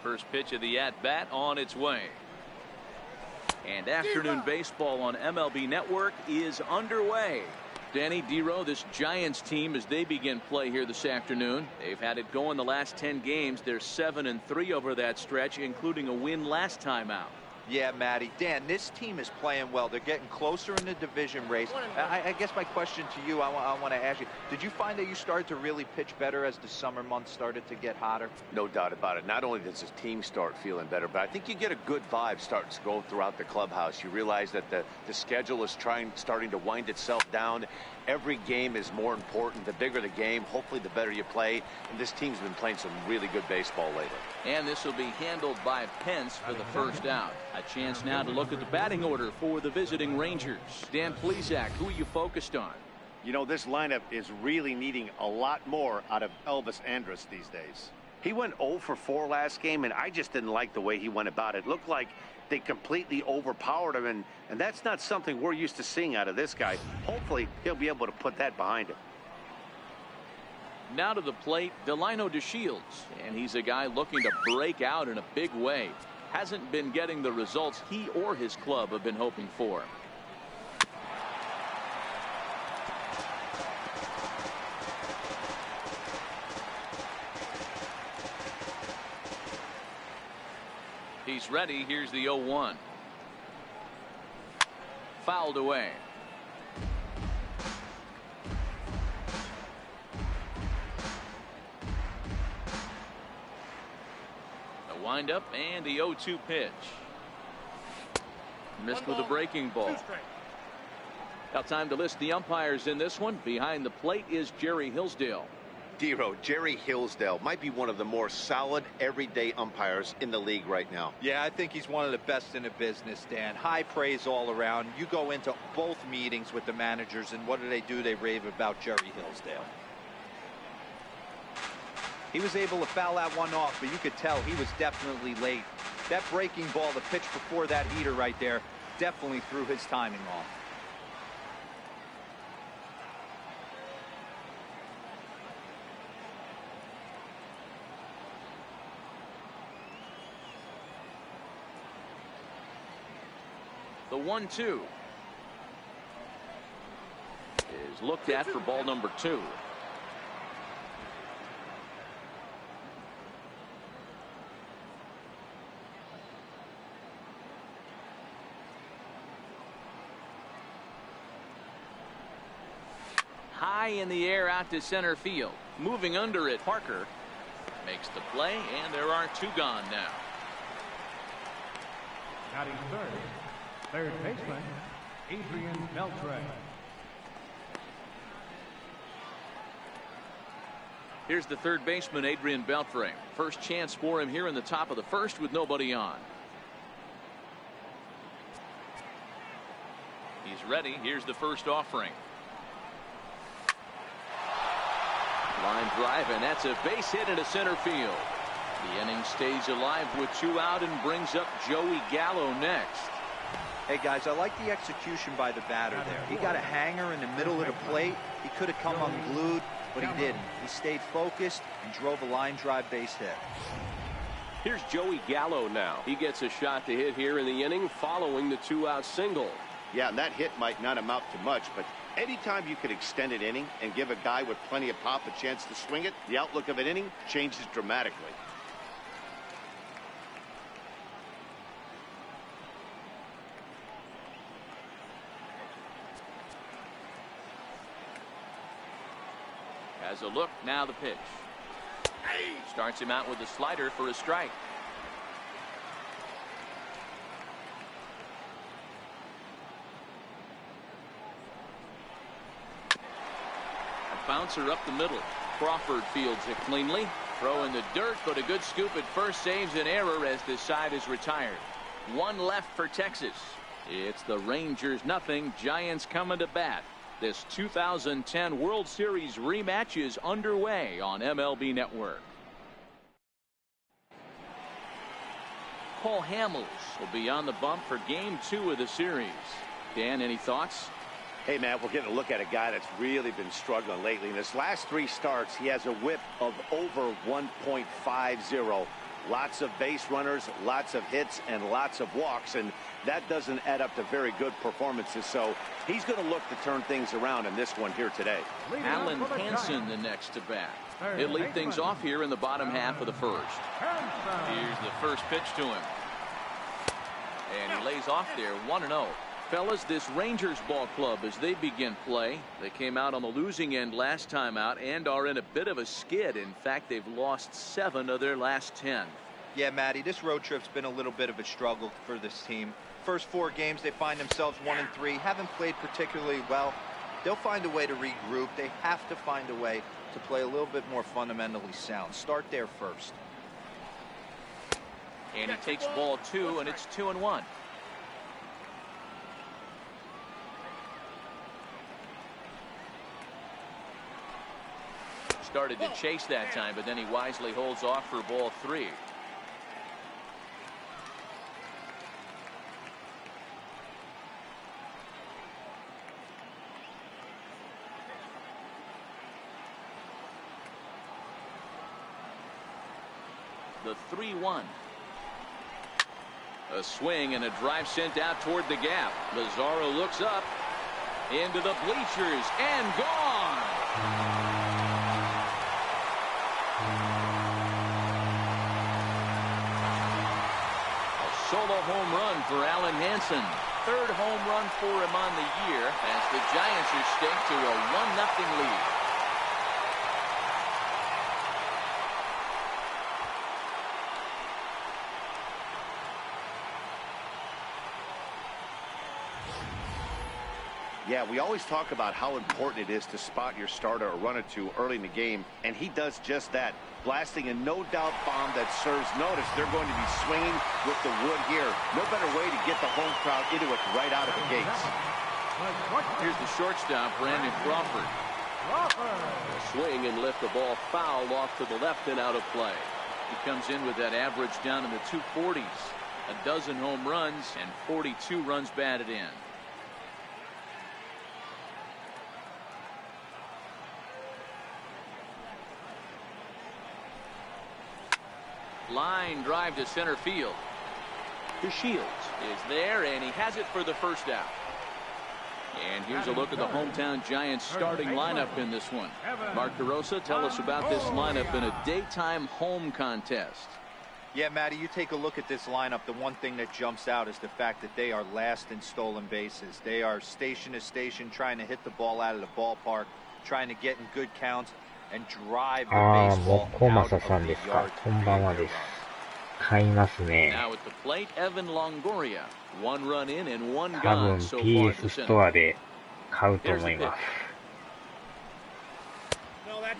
First pitch of the at-bat on its way. And afternoon baseball on MLB Network is underway. Danny Dero, this Giants team, as they begin play here this afternoon, they've had it going the last 10 games. They're 7-3 over that stretch, including a win last time out. Yeah, Matty. Dan, this team is playing well. They're getting closer in the division race. I guess my question to you, I want to ask you, did you find that you started to really pitch better as the summer months started to get hotter? No doubt about it. Not only does his team start feeling better, but I think you get a good vibe starting to go throughout the clubhouse. You realize that the schedule is starting to wind itself down. Every game is more important. The bigger the game, hopefully the better you play. And this team's been playing some really good baseball lately. And this will be handled by Pence for the first out. A chance now to look at the batting order for the visiting Rangers. Dan Plesac, who are you focused on? You know, this lineup is really needing a lot more out of Elvis Andrus these days. He went 0 for 4 last game, and I just didn't like the way he went about it. Looked like they completely overpowered him, and that's not something we're used to seeing out of this guy. Hopefully, he'll be able to put that behind him. Now to the plate, Delino DeShields, and he's a guy looking to break out in a big way. Hasn't been getting the results he or his club have been hoping for. He's ready. Here's the 0-1. Fouled away. The windup and the 0-2 pitch. Missed with a breaking ball. Now time to list the umpires in this one. Behind the plate is Jerry Hillsdale. Dero, Jerry Hillsdale might be one of the more solid everyday umpires in the league right now. Yeah, I think he's one of the best in the business, Dan. High praise all around. You go into both meetings with the managers, and what do? They rave about Jerry Hillsdale. He was able to foul that one off, but you could tell he was definitely late. That breaking ball, the pitch before that heater right there, definitely threw his timing off. The 1-2 is looked at for ball number 2. High in the air out to center field. Moving under it, Parker makes the play, and there are 2 gone now. Batting third baseman, Adrian Beltre. Here's the third baseman, Adrian Beltre. First chance for him here in the top of the first with nobody on. He's ready. Here's the first offering. Line drive, and that's a base hit into center field. The inning stays alive with 2 out and brings up Joey Gallo next. Hey guys, I like the execution by the batter there. He got a hanger in the middle of the plate. He could have come unglued, but he didn't. He stayed focused and drove a line drive base hit. Here's Joey Gallo now. He gets a shot to hit here in the inning following the 2-out single. Yeah, and that hit might not amount to much, but anytime you can extend an inning and give a guy with plenty of pop a chance to swing it, the outlook of an inning changes dramatically. Has a look, now the pitch. Starts him out with a slider for a strike. A bouncer up the middle. Crawford fields it cleanly. Throw in the dirt, but a good scoop at first saves an error as this side is retired. 1 left for Texas. It's the Rangers 0, Giants coming to bat. This 2010 World Series rematch is underway on MLB Network. Cole Hamels will be on the bump for Game 2 of the series. Dan, any thoughts? Hey, Matt, we're getting a look at a guy that's really been struggling lately. In his last 3 starts, he has a whip of over 1.50. Lots of base runners, lots of hits, and lots of walks, and that doesn't add up to very good performances. So he's going to look to turn things around in this one here today. Alan Hansen the next to bat. He'll lead things off here in the bottom half of the first. Here's the first pitch to him. And he lays off there, 1-0. Fellas, this Rangers ball club, as they begin play, they came out on the losing end last time out and are in a bit of a skid. In fact, they've lost 7 of their last 10. Yeah, Matty, this road trip's been a little bit of a struggle for this team. First 4 games, they find themselves 1-3, haven't played particularly well. They'll find a way to regroup. They have to find a way to play a little bit more fundamentally sound. Start there first. And he takes ball 2, and it's 2-1. Started to chase that time, but then he wisely holds off for ball 3. The 3-1. A swing and a drive sent out toward the gap. Lazaro looks up into the bleachers and gone. Solo home run for Alan Hansen. 3rd home run for him on the year as the Giants are staked to a 1-0 lead. Yeah, we always talk about how important it is to spot your starter or run it to early in the game, and he does just that, blasting a no-doubt bomb that serves notice. They're going to be swinging with the wood here. No better way to get the home crowd into it right out of the gates. Here's the shortstop, Brandon Crawford. A swing and lift the ball foul off to the left and out of play. He comes in with that average down in the 240s. A dozen home runs and 42 runs batted in. Line drive to center field. Shields is there, and he has it for the first out. And here's a look at the hometown Giants starting lineup in this one. Mark DeRosa, tell us about this lineup in a daytime home contest. Yeah, Matty, you take a look at this lineup. The one thing that jumps out is the fact that they are last in stolen bases. They are station to station trying to hit the ball out of the ballpark, trying to get in good counts and drive the baseball out of the yard. こんばんはです。買いますね。 Now at the plate, Evan Longoria. 1 run in and 1 多 gone 分 so far PS this ス inning. トアで買うと思います。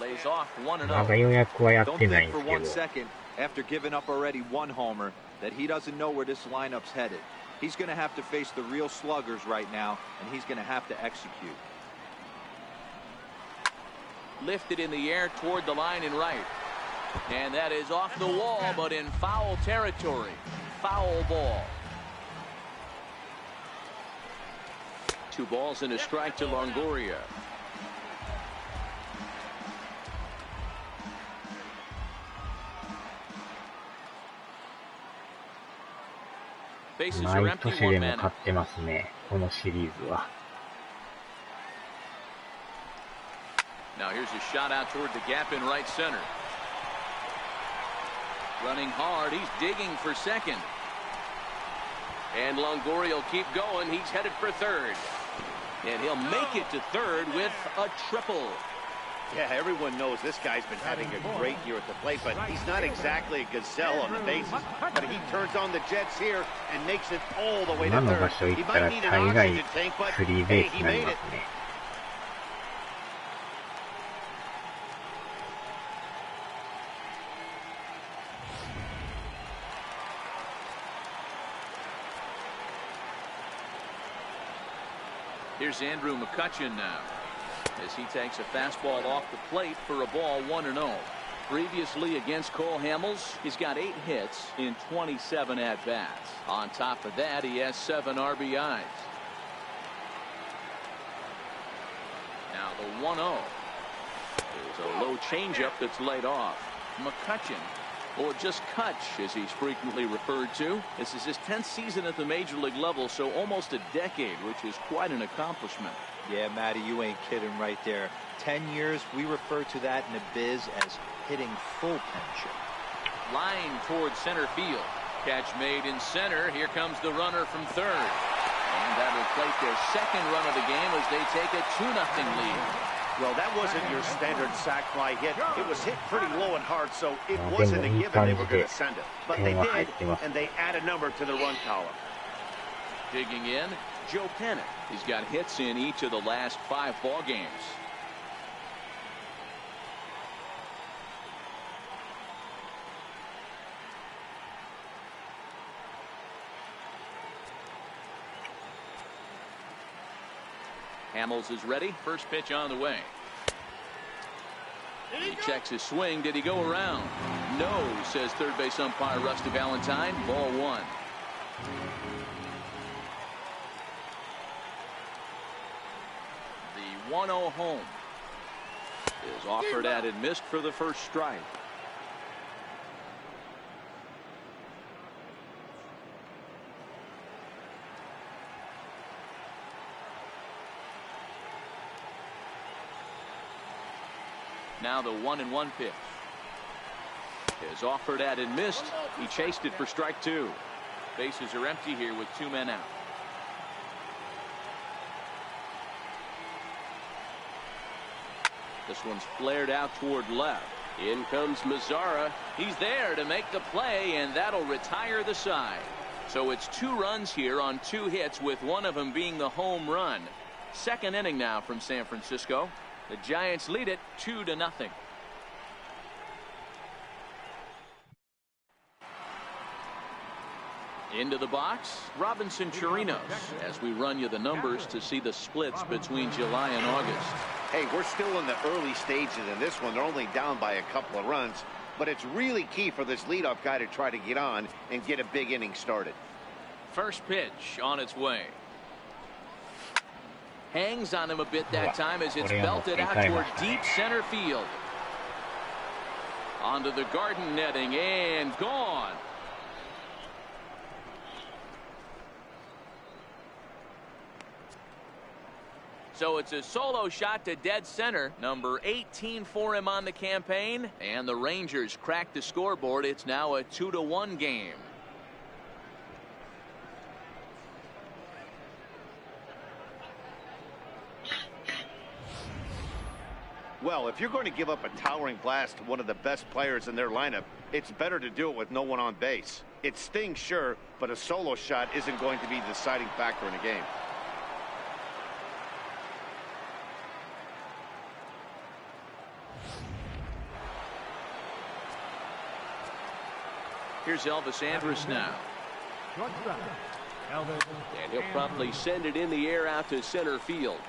Lays off 1-0. まだ予約はやっ Don't てない think ん for です one けど。 second, after giving up already 1 homer, that he doesn't know where this lineup's headed. He's going to have to face the real sluggers right now, and he's going to have to execute. Lifted in the air toward the line and right. And that is off the wall, but in foul territory. Foul ball. 2 balls and a strike to Longoria. Bases are 毎 empty, 年 1 でも man 買ってますね。このシリーズは。 Now here's a shot out toward the gap in right center. Running hard, he's digging for second. And Longoria will keep going. He's headed for third. And he'll make it to third with a triple. Yeah, everyone knows this guy's been having a great year at the plate, but he's not exactly a gazelle on the bases. But he turns on the Jets here and makes it all the way to 今の場 third. 所行 He ったら might need an 大概 oxygen tank, but スリーベ hey, ース he になり made ま it. すね。 Here's Andrew McCutchen now as he takes a fastball off the plate for a ball 1-0. Previously against Cole Hamels, he's got 8 hits in 27 at-bats. On top of that, he has 7 RBIs. Now the 1-0 is a low changeup that's laid off. McCutchen or just Kutch, as he's frequently referred to. This is his 10th season at the major league level, so almost a decade, which is quite an accomplishment. Yeah, Matty, you ain't kidding right there. 10 years, we refer to that in the biz as hitting full pension. Line towards center field. Catch made in center. Here comes the runner from third. And that'll plate their second run of the game as they take a 2-0 lead. Well, that wasn't your standard sac fly hit. It was hit pretty low and hard, so it wasn't a given they were going to send it. But they did, and they add a number to the run column. Digging in, Joe Pennant. He's got hits in each of the last 5 ball games. Hamels is ready. First pitch on the way. He checks his swing. Did he go around? No, says third base umpire Rusty Valentine. Ball 1. The 1-0 home is offered at and missed for the first strike. Now the 1-1 pitch is offered at and missed. He chased it for strike 2. Bases are empty here with 2 men out. This one's flared out toward left. In comes Mazzara. He's there to make the play, and that'll retire the side. So it's 2 runs here on 2 hits, with one of them being the home run. Second inning now from San Francisco. The Giants lead it 2-0. Into the box, Robinson Chirinos, as we run you the numbers to see the splits between July and August. Hey, we're still in the early stages in this one. They're only down by a couple of runs, but it's really key for this leadoff guy to try to get on and get a big inning started. First pitch on its way. Hangs on him a bit that time as it's belted out toward deep center field. Onto the garden netting and gone. So it's a solo shot to dead center, number 18 for him on the campaign, and the Rangers crack the scoreboard. It's now a 2-1 game. Well, if you're going to give up a towering blast to one of the best players in their lineup, it's better to do it with no one on base. It stings, sure, but a solo shot isn't going to be the deciding factor in a game. Here's Elvis Andrus now. And he'll promptly send it in the air out to center field.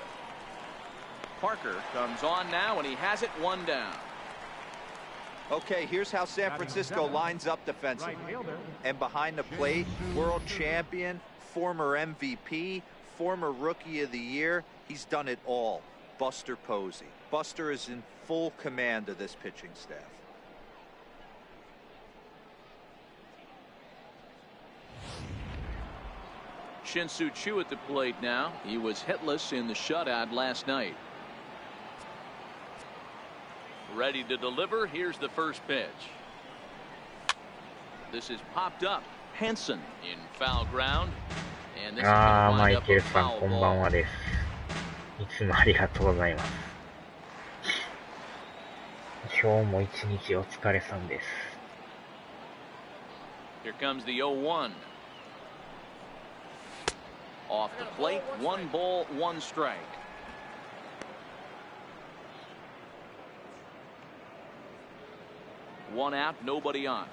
Parker comes on now, and he has it 1 down. Okay, here's how San Francisco lines up defensively. And behind the plate, world champion, former MVP, former Rookie of the Year. He's done it all. Buster Posey. Buster is in full command of this pitching staff. Shin-Soo Choo at the plate now. He was hitless in the shutout last night. Ready to deliver. Here's the first pitch. This is popped up. Henson in foul ground. And this is going to wind up a foul ball. こんばんはです。いつもありがとうございます。今日も一日お疲れさんです。Here comes the 0-1. Off the plate, 1 ball, 1 strike. One out, nobody on.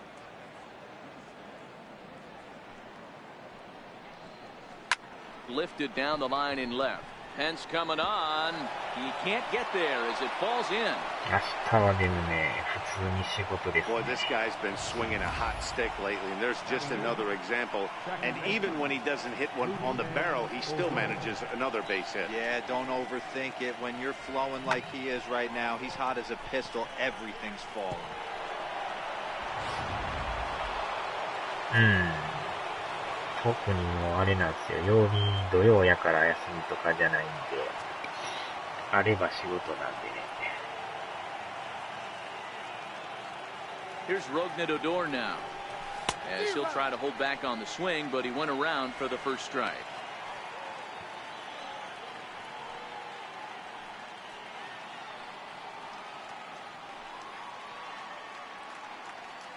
Lifted down the line in left. Pence coming on. He can't get there as it falls in. Boy, this guy's been swinging a hot stick lately, and there's just another example. And even when he doesn't hit one on the barrel, he still manages another base hit. Yeah, don't overthink it. When you're flowing like he is right now, he's hot as a pistol. Everything's falling. うん。特にもうあれなんですよ。曜日、土曜やから休みとかじゃないんで、あれば仕事なんでね。Here's Rognedodor now, as he'll try to hold back on the swing, but he went around for the first strike.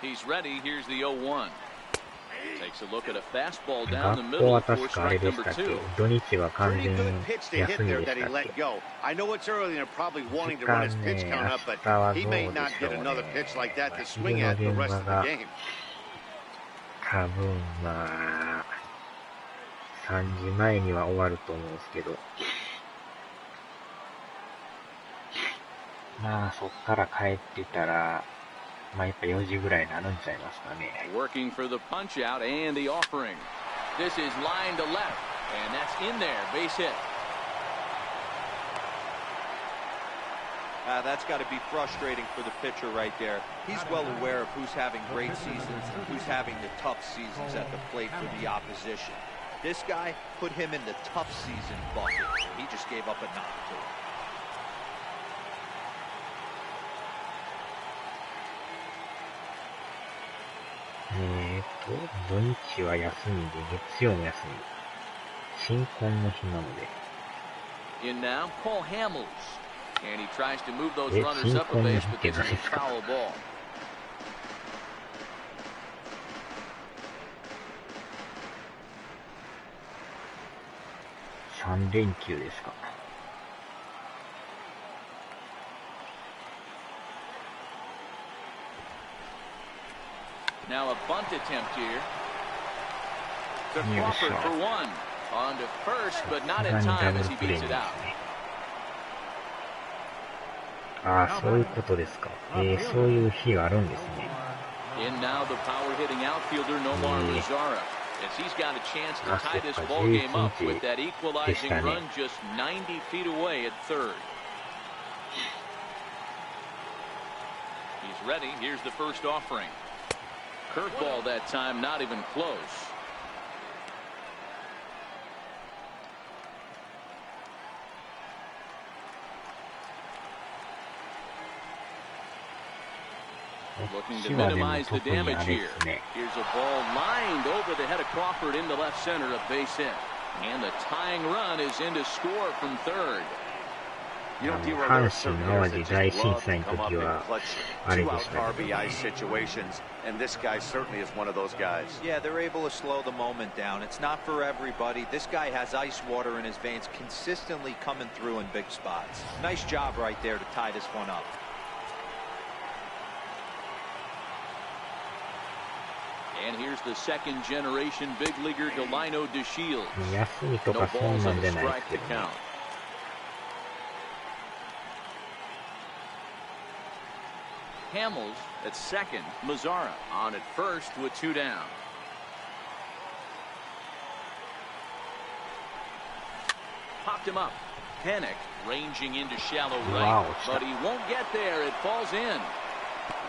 He's ready. Here's the 0-1. Takes a look at a fastball down the 学校 middle は for 確かあれ strike でし number たっけ 2. 土日は完 Pretty 全 good pitch to hit 休み there で that し he たっ let け go. I know it's early and they're probably wanting to 時 run 間 his pitch ね、 count 明 up, but 日はどう he で may しょ not う get ね。another pitch like that to 昼 swing の at the 現 rest 場 of the が game. 多分3時前には終わると思うんですけど、そっから帰ってたら、やっぱ4時ぐらいになるんちゃいますかね。Working for the punch out and the offering. This is line to left, and that's in there. Base hit. That's got to be frustrating for the pitcher right there. He's well aware of who's having great seasons and who's having the tough seasons at the plate for the opposition. This guy put him in the tough season bucket. He just gave up a knock to him. 네, 土日は休みで、月曜も休み。新婚の日なので。In now, Paul Hamels. And he tries to move those runners up a base, but this is a foul ball. 3連休ですか。Now a bunt attempt here. To Crawford for one. On to first, but not in time as he beats it out. そういうことですか。そういう日があるんですね。In now the power hitting outfielder Nomar Mazara, as he's got a chance to tie this ball game up with that equalizing run just 90 feet away at third. He's ready. Here's the first offering. Curveball that time, not even close. Looking to minimize the damage here. Here's a ball lined over the head of Crawford into left center, a base hit. And the tying run is in to score from third. You know, there are certain players that just love to come up in clutch two-out RBI situations, and this guy certainly is one of those guys. Yeah, they're able to slow the moment down. It's not for everybody. This guy has ice water in his veins, consistently coming through in big spots. Nice job right there to tie this one up. And here's the second-generation big leaguer Delino DeShields. 休みとかそんなんじゃないですけどね。Hamels at second, Mazara on at first with two down. Popped him up. Panic ranging into shallow right, but he won't get there. It falls in.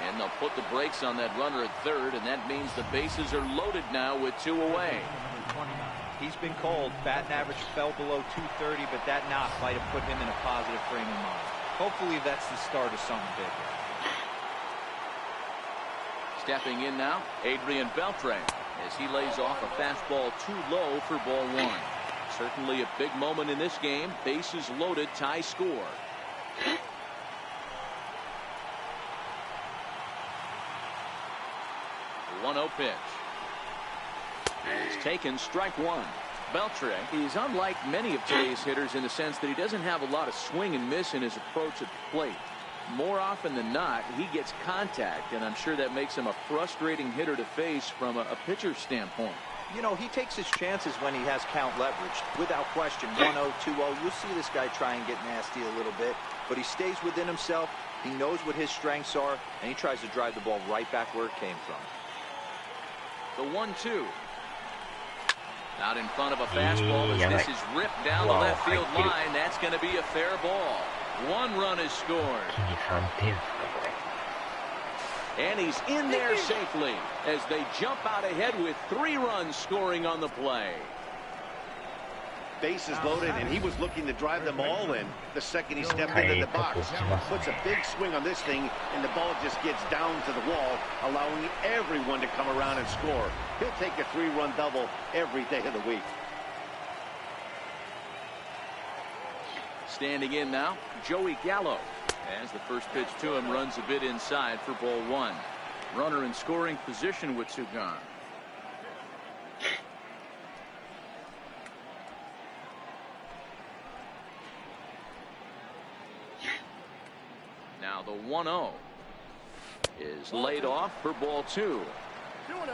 And they'll put the brakes on that runner at third, and that means the bases are loaded now with two away. He's been cold. Batting average fell below 230, but that knock might have put him in a positive frame of mind. Hopefully that's the start of something bigger. Stepping in now, Adrian Beltre, as he lays off a fastball too low for ball one. Certainly a big moment in this game. Bases loaded, tie score. The 1-0 pitch. And it's taken, strike one. Beltre is unlike many of today's hitters in the sense that he doesn't have a lot of swing and miss in his approach at the plate. More often than not, he gets contact, and I'm sure that makes him a frustrating hitter to face from a pitcher's standpoint. You know, he takes his chances when he has count leveraged. Without question, 1-0, 2-0. You'll see this guy try and get nasty a little bit, but he stays within himself. He knows what his strengths are, and he tries to drive the ball right back where it came from. The 1-2. Out in front of a fastball as this is ripped down the left field line. That's going to be a fair ball. One run is scored. And he's in there safely as they jump out ahead with 3 runs scoring on the play. Bases loaded, and he was looking to drive them all in the second he stepped into the box. Puts a big swing on this thing, and the ball just gets down to the wall, allowing everyone to come around and score. He'll take a 3-run double every day of the week. Standing in now, Joey Gallo. As the first pitch to him runs a bit inside for ball 1. Runner in scoring position with 2 gone. Now the 1-0 is laid off for ball 2.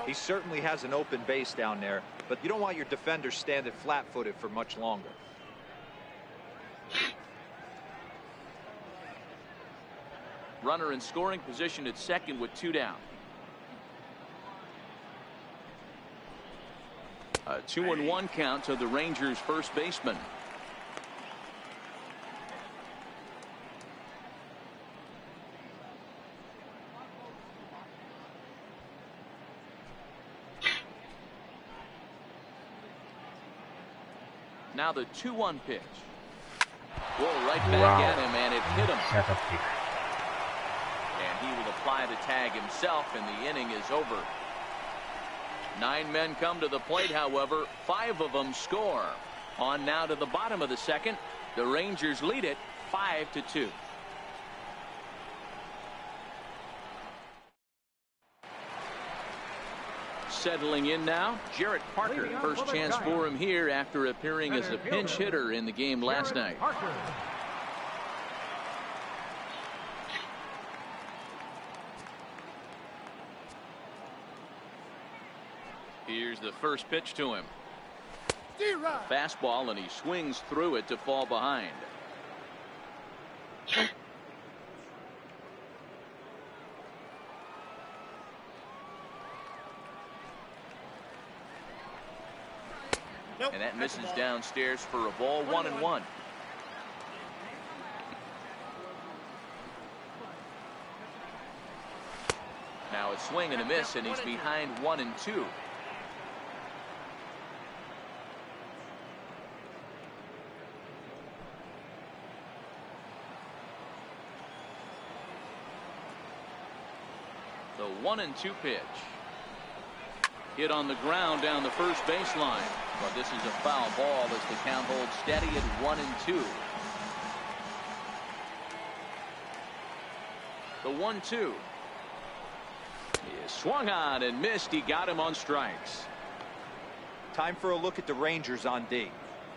He certainly has an open base down there, but you don't want your defender standing flat-footed for much longer. Runner in scoring position at second with 2 down. A 2-1 count to the Rangers first baseman. Now the 2-1 pitch. Whoa, right back at him, and it hit him. And he will apply the tag himself, and the inning is over. 9 men come to the plate, however. 5 of them score. On now to the bottom of the second. The Rangers lead it 5-2. Settling in now, Jarrett Parker. First chance for him here after appearing as a pinch hitter in the game last night. Here's the first pitch to him. Fastball, and he swings through it to fall behind. And that misses downstairs for a ball. 1-1. Now a swing and a miss, and he's behind 1-2. The 1-2 pitch. Hit on the ground down the first baseline. But this is a foul ball as the count holds steady at 1-2. The 1-2 is swung on and missed. He got him on strikes. Time for a look at the Rangers on D.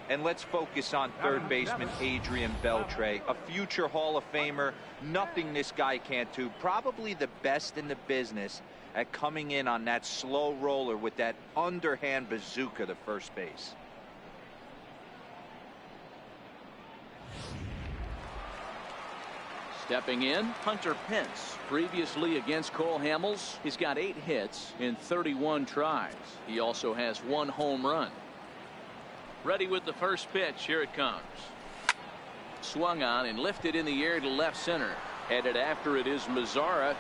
And let's focus on third baseman Adrian Beltre, a future Hall of Famer. Nothing this guy can't do. Probably the best in the business at coming in on that slow roller with that underhand bazooka to first base. Stepping in, Hunter Pence. Previously against Cole Hamels, he's got 8 hits in 31 tries. He also has 1 home run. Ready with the first pitch. Here it comes. Swung on and lifted in the air to left center. Headed after it is Mazzara.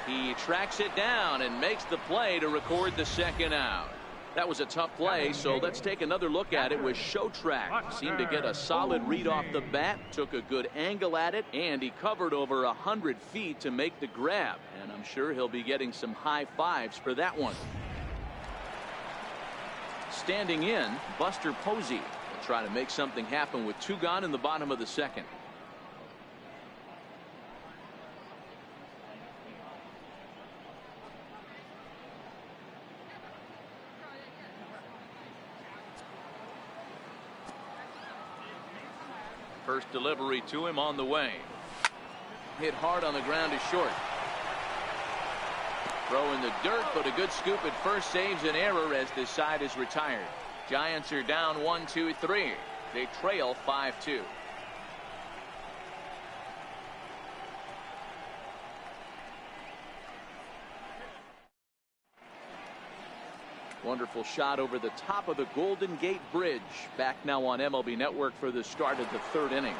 He tracks it down and makes the play to record the second out. That was a tough play, so let's take another look at it with Showtrack. Seemed to get a solid read off the bat, took a good angle at it, and he covered over 100 feet to make the grab. And I'm sure he'll be getting some high fives for that one. Standing in, Buster Posey will try to make something happen with 2 gone in the bottom of the second. First delivery to him on the way. Hit hard on the ground is short. Throw in the dirt, but a good scoop at first saves an error as this side is retired. Giants are down 1-2-3. They trail 5-2. Wonderful shot over the top of the Golden Gate Bridge. Back now on MLB Network for the start of the 3rd inning.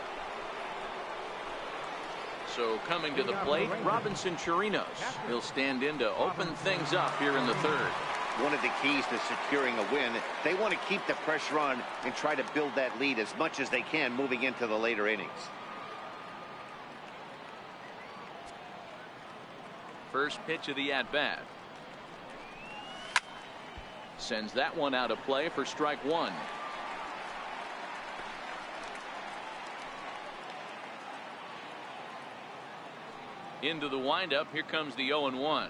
So coming to the plate, Robinson Chirinos. He'll stand in to open things up here in the third. One of the keys to securing a win, they want to keep the pressure on and try to build that lead as much as they can moving into the later innings. First pitch of the at-bat. Sends that one out of play for strike one. Into the windup, here comes the 0-1.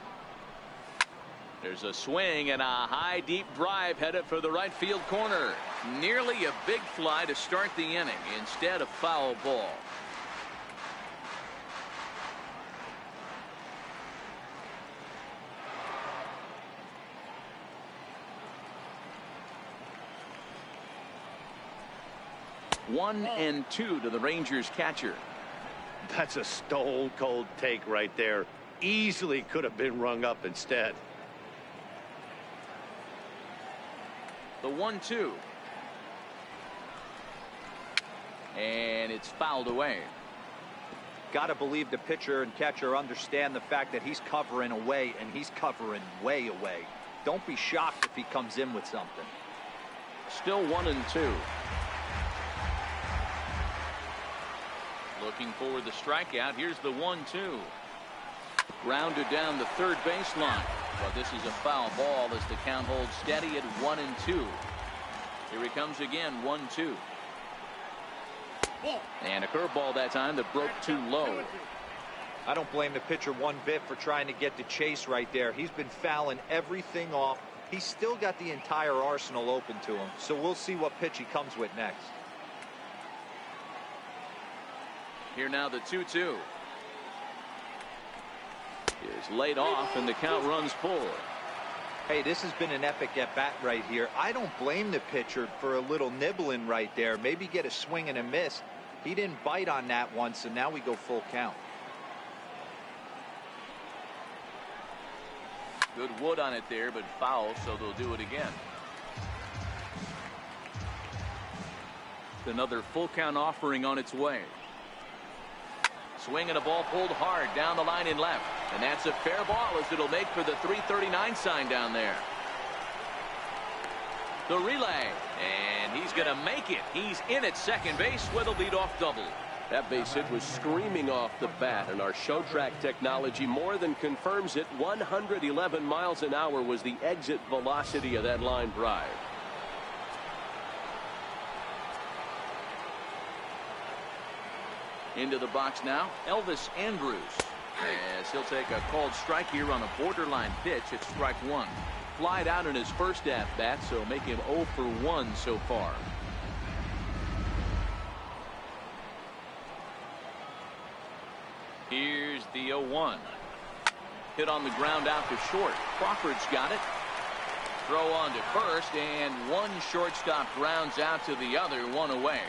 There's a swing and a high deep drive headed for the right field corner. Nearly a big fly to start the inning. Instead, a foul ball. One and two to the Rangers catcher. That's a stone cold take right there. Easily could have been rung up instead. The 1-2. And it's fouled away. Got to believe the pitcher and catcher understand the fact that he's covering away, and he's covering way away. Don't be shocked if he comes in with something. Still 1-2. Looking for the strikeout. Here's the 1-2. Grounded down the third baseline. Well, this is a foul ball as the count holds steady at 1-2. Here he comes again, 1-2. And a curveball that time that broke too low. I don't blame the pitcher one bit for trying to get the chase right there. He's been fouling everything off. He's still got the entire arsenal open to him. So we'll see what pitch he comes with next. Here now the 2-2. Is laid off and the count runs full. Hey, this has been an epic at bat right here. I don't blame the pitcher for a little nibbling right there. Maybe get a swing and a miss. He didn't bite on that one, so now we go full count. Good wood on it there, but foul, so they'll do it again. Another full count offering on its way. Swing and a ball pulled hard down the line in left. And that's a fair ball as it'll make for the 339 sign down there. The relay. And he's going to make it. He's in at second base with a leadoff double. That base hit was screaming off the bat, and our show track technology more than confirms it. 111 miles an hour was the exit velocity of that line drive. Into the box now, Elvis Andrus. As he'll take a called strike here on a borderline pitch at strike one. Flied out in his first at-bat, so make him 0 for 1 so far. Here's the 0-1. Hit on the ground out to short. Crawford's got it. Throw on to first, and one shortstop grounds out to the other, one away.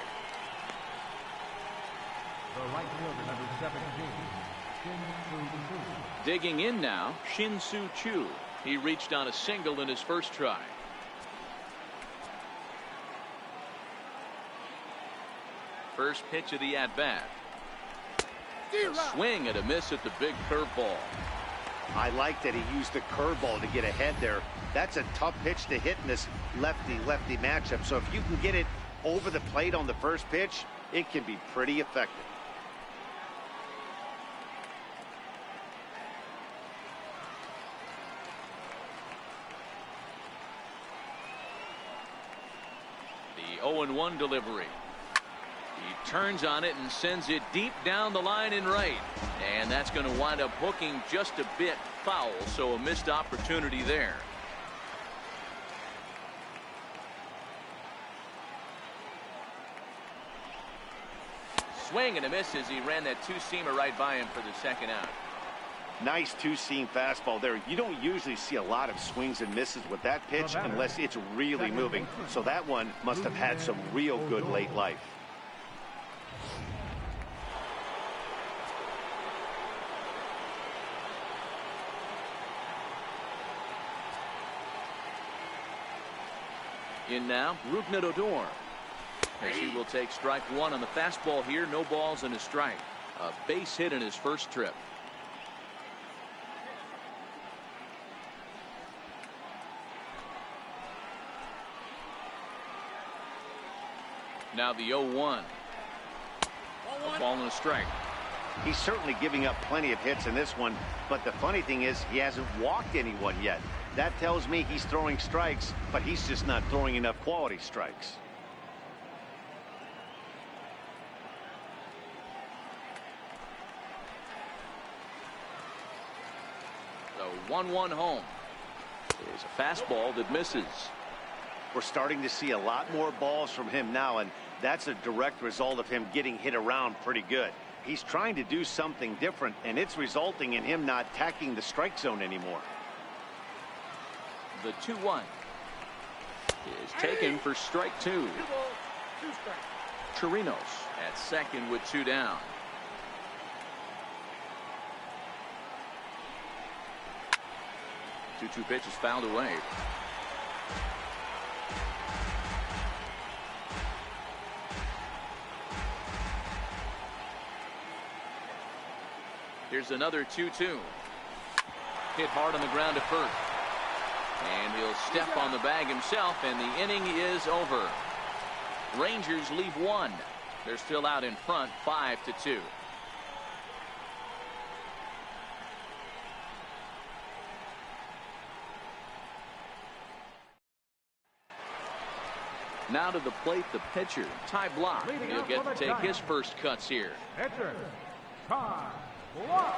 The right fielder, number 17, Shin-Soo Choo. Digging in now, Shin-Soo Choo. He reached on a single in his first try. First pitch of the at-bat. A swing and a miss at the big curveball. I like that he used the curveball to get ahead there. That's a tough pitch to hit in this lefty-lefty matchup. So if you can get it over the plate on the first pitch, it can be pretty effective. The 0-1 delivery. He turns on it and sends it deep down the line in right. And that's going to wind up hooking just a bit foul, so a missed opportunity there. Swing and a miss as he ran that two-seamer right by him for the second out. Nice two-seam fastball there. You don't usually see a lot of swings and misses with that pitch unless it's really moving. So that one must have had some real good late life. In now, Rougned Odor. As he will take strike one on the fastball here, no balls and a strike. A base hit in his first trip. Now the 0-1. A ball and a strike. He's certainly giving up plenty of hits in this one, but the funny thing is he hasn't walked anyone yet. That tells me he's throwing strikes, but he's just not throwing enough quality strikes. The 1-1 home. There's a fastball that misses. We're starting to see a lot more balls from him now, and that's a direct result of him getting hit around pretty good. He's trying to do something different, and it's resulting in him not attacking the strike zone anymore. The 2-1 is taken for strike 2. 2 balls, 2 strikes. Chirinos at second with 2 down. The 2-2 pitch is fouled away. Here's another 2-2. Hit hard on the ground to first. And he'll step on the bag himself, and the inning is over. Rangers leave 1. They're still out in front, 5-2. Now to the plate, the pitcher, Ty Blach. He'll get to take his first cuts here. Pitcher, Ty Blach.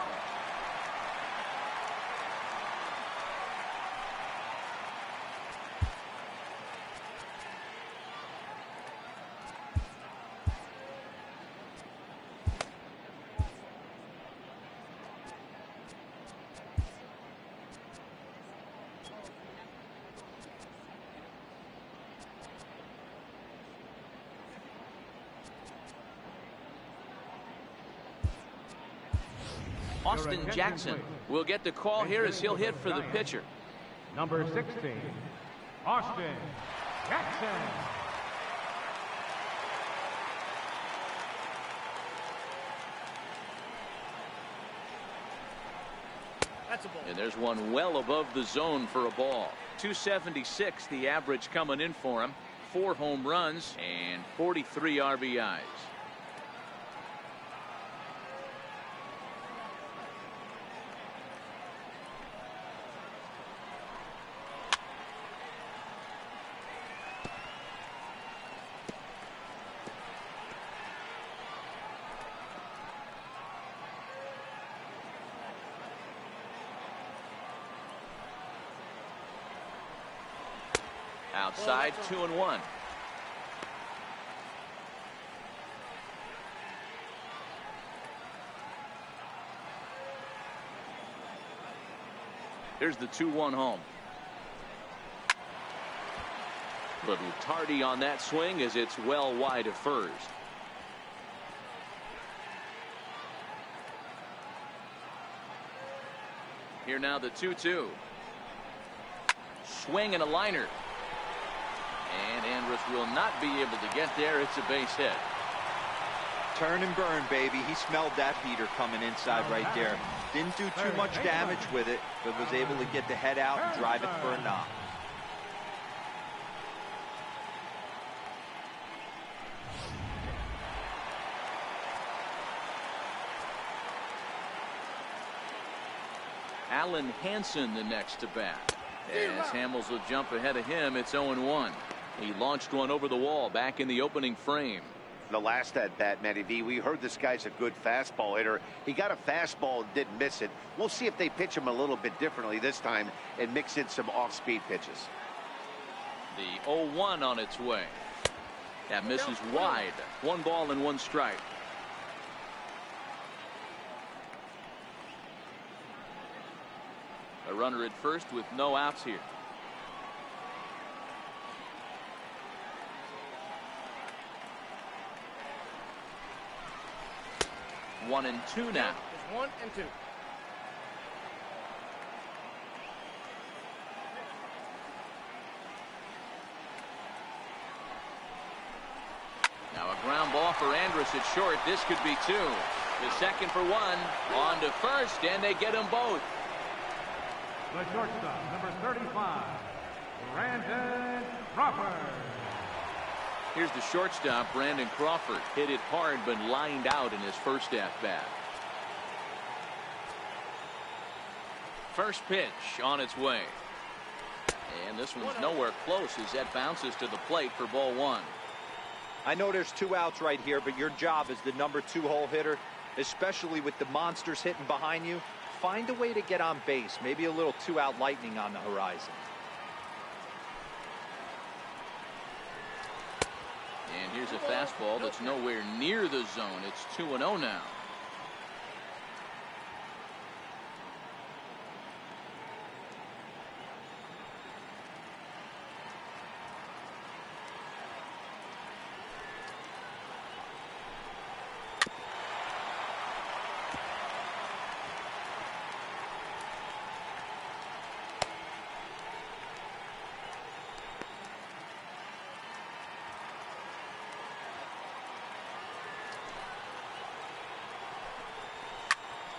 Austin Jackson will get the call here as he'll hit for the pitcher. Number 16, Austin Jackson. That's a ball. And there's one well above the zone for a ball. 276 the average coming in for him. 4 home runs and 43 RBIs. Outside, 2-1. Here's the 2-1 home. Little tardy on that swing as it's well wide of first. Here now the 2-2. Swing and a liner. And Andrus will not be able to get there. It's a base hit. Turn and burn, baby. He smelled that heater coming inside right there. Didn't do too much damage with it, but was able to get the head out and drive it for a knock. Alan Hansen the next to bat. As Hamels will jump ahead of him, it's 0-1. He launched one over the wall back in the opening frame. The last at bat, Matty V, we heard this guy's a good fastball hitter. He got a fastball and didn't miss it. We'll see if they pitch him a little bit differently this time and mix in some off-speed pitches. The 0-1 on its way. That misses wide. 1 ball and 1 strike. A runner at first with no outs here. One and two now. It's 1 and 2. Now a ground ball for Andrus at short. This could be 2. The second for one. On to first, and they get them both. The shortstop, number 35, Brandon Crawford. Here's the shortstop, Brandon Crawford. Hit it hard, but lined out in his first at-bat. First pitch on its way. And this one's nowhere close as that bounces to the plate for ball one. I know there's 2 outs right here, but your job as the number 2 hole hitter, especially with the monsters hitting behind you, find a way to get on base. Maybe a little 2-out lightning on the horizon. And here's a fastball that's nowhere near the zone. It's 2-0 now.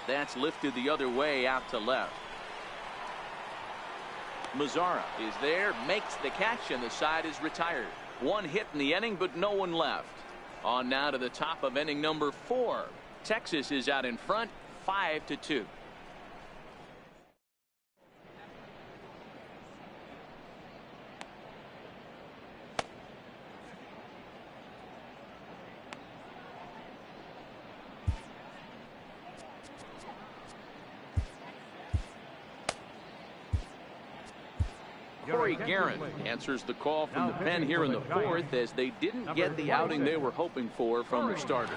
That's lifted the other way out to left. Mazzara is there, makes the catch, and the side is retired. 1 hit in the inning, but no one left. On now to the top of inning number 4. Texas is out in front, 5-2. Corey Guerin answers the call from the pen here in the 4th as they didn't get the outing they were hoping for from the starter.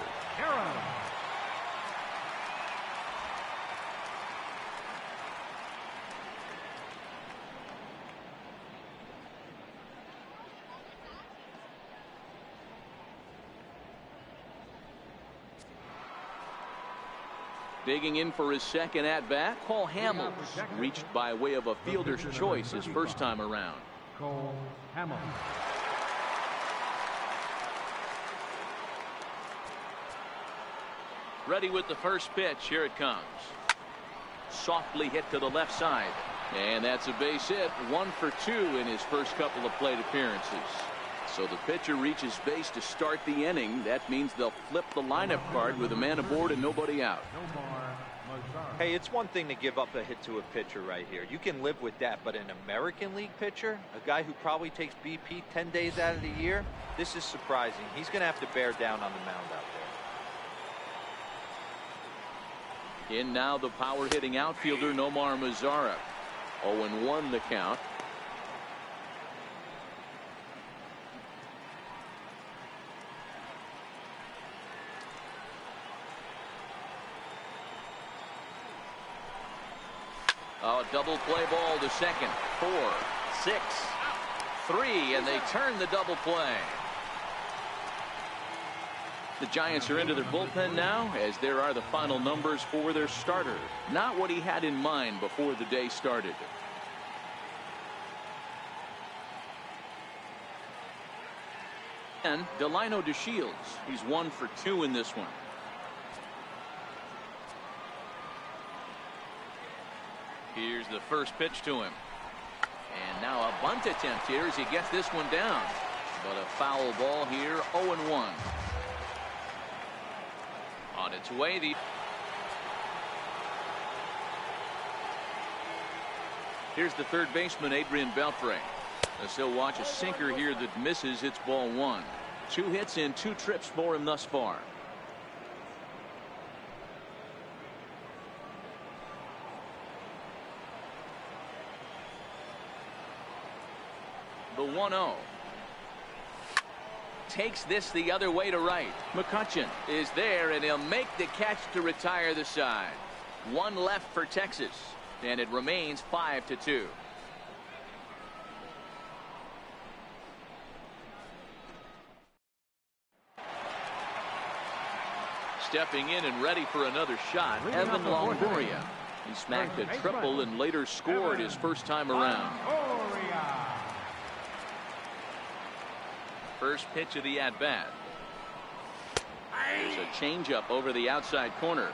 Digging in for his second at-bat, Cole Hamels reached by way of a fielder's choice his first time around. Cole Hamels. Ready with the first pitch. Here it comes. Softly hit to the left side. And that's a base hit. 1 for 2 in his first couple of plate appearances. So the pitcher reaches base to start the inning. That means they'll flip the lineup card with a man aboard and nobody out. Hey, it's one thing to give up a hit to a pitcher right here. You can live with that, but an American League pitcher, a guy who probably takes BP 10 days out of the year, this is surprising. He's going to have to bear down on the mound out there. In now the power-hitting outfielder Nomar Mazara. 0-1 the count. Oh, double play ball to second. 4, 6, 3, and they turn the double play. The Giants are into their bullpen now, as there are the final numbers for their starter. Not what he had in mind before the day started. And Delino DeShields, he's 1 for 2 in this one. Here's the first pitch to him. And now a bunt attempt here as he gets this one down. But a foul ball here, 0-1. On its way, here's the third baseman, Adrian Beltre. As he'll watch a sinker here that misses. It's ball 1. 2 hits and 2 trips for him thus far. The 1-0. Takes this the other way to right. McCutcheon is there, and he'll make the catch to retire the side. 1 left for Texas, and it remains 5-2. Stepping in and ready for another shot, Evan Longoria. He smacked a triple and later scored his first time around. First pitch of the at-bat. There's a changeup over the outside corner.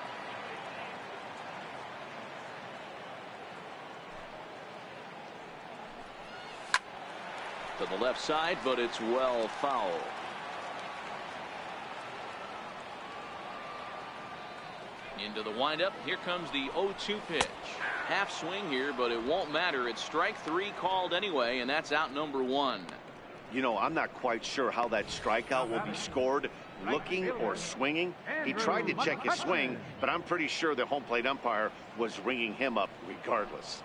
To the left side, but it's well foul. Into the windup. Here comes the 0-2 pitch. Half swing here, but it won't matter. It's strike 3 called anyway, and that's out number 1. You know, I'm not quite sure how that strikeout will be scored, looking or swinging. He tried to check his swing, but I'm pretty sure the home plate umpire was ringing him up regardless.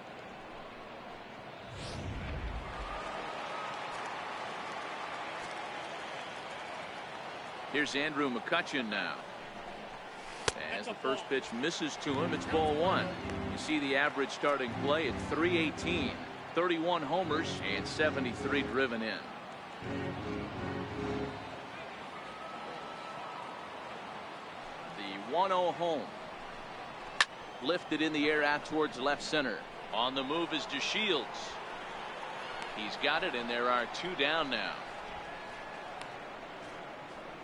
Here's Andrew McCutcheon now. As the first pitch misses to him, it's ball 1. You see the average starting play at .318, 31 homers and 73 driven in. The 1-0 home. Lifted in the air out towards left center. On the move is DeShields. He's got it, and there are 2 down now.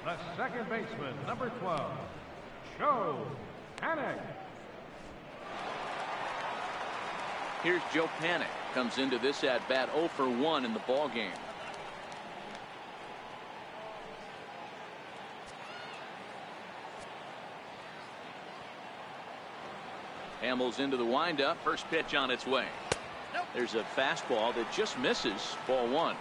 The second baseman, number 12, Joe Panik. Here's Joe Panik. Comes into this at bat 0 for 1 in the ball game. Hamels into the windup. First pitch on its way. There's a fastball that just misses. Ball 1.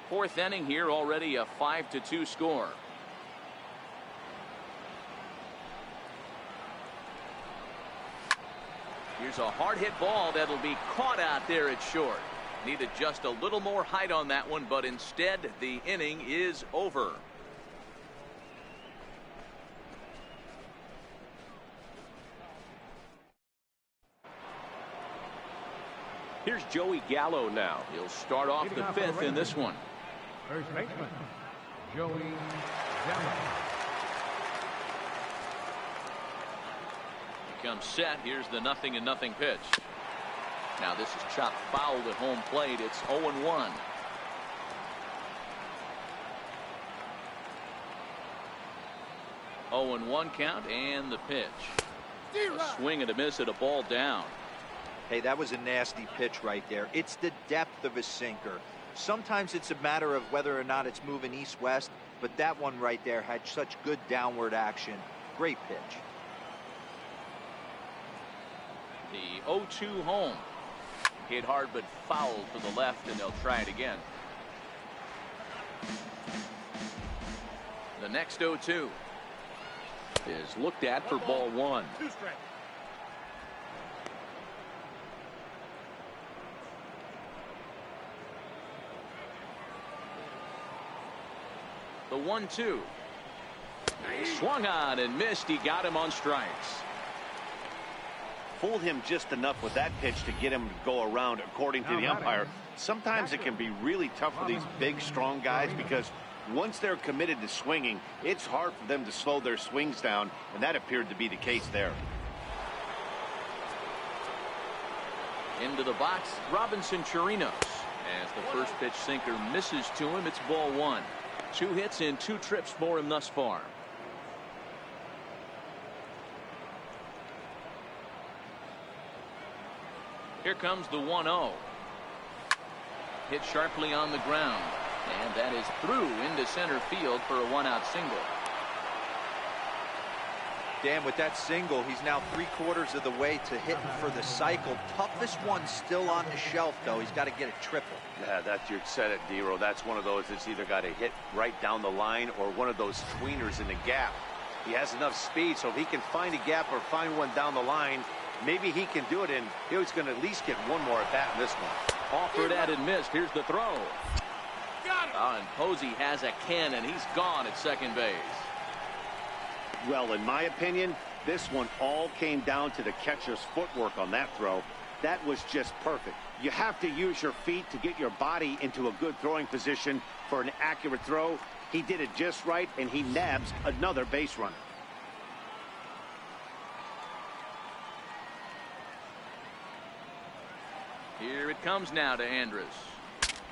Fourth inning here, already a 5-2 score. Here's a hard hit ball that'll be caught out there at short. Needed just a little more height on that one, but instead the inning is over. Here's Joey Gallo now. He'll start off the 5th in this one. First baseman, Joey Gallo. He comes set. Here's the 0-0 pitch. Now this is chopped foul at home plate. It's 0-1. Oh, 0-1 count, and the pitch. A swing and a miss at a ball down. Hey, that was a nasty pitch right there. It's the depth of a sinker. Sometimes it's a matter of whether or not it's moving east-west, but that one right there had such good downward action. Great pitch. The 0-2 home. Hit hard but foul to the left, and they'll try it again. The next 0-2 is looked at for ball 1. 2 strikes. The 1-2. Swung on and missed. He got him on strikes. Fooled him just enough with that pitch to get him to go around, according to the umpire. Sometimes it can be really tough for these big, strong guys because once they're committed to swinging, it's hard for them to slow their swings down, and that appeared to be the case there. Into the box, Robinson Chirinos. As the first pitch sinker misses to him, it's ball 1. 2 hits and 2 trips for him thus far. Here comes the 1-0. Hit sharply on the ground. And that is through into center field for a 1-out single. Dan, with that single, he's now 3/4 of the way to hitting for the cycle. Toughest one still on the shelf, though. He's got to get a triple. Yeah, that's, you said it, D-Row. That's one of those that's either got to hit right down the line or one of those tweeners in the gap. He has enough speed, so if he can find a gap or find one down the line, maybe he can do it, and he's going to at least get one more at bat in this one. Offered at and missed. Here's the throw. And Posey has a cannon. He's gone at second base. Well, in my opinion, this one all came down to the catcher's footwork on that throw. That was just perfect. You have to use your feet to get your body into a good throwing position for an accurate throw. He did it just right, and he nabs another base runner. Here it comes now to Andrus.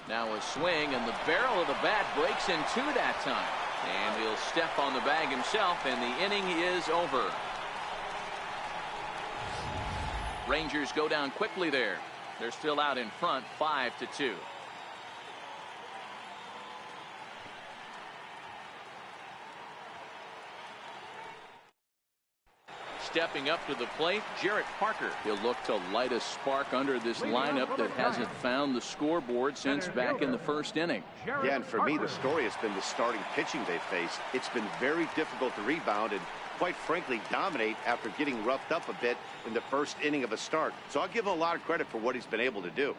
Now a swing, and the barrel of the bat breaks in two that time. And he'll step on the bag himself, and the inning is over. Rangers go down quickly there. They're still out in front, 5-2. Stepping up to the plate, Jarrett Parker. He'll look to light a spark under this lineup that hasn't found the scoreboard since back in the first inning. Yeah, and for me, the story has been the starting pitching they've faced. It's been very difficult to rebound and, quite frankly, dominate after getting roughed up a bit in the first inning of a start. So I'll give him a lot of credit for what he's been able to do.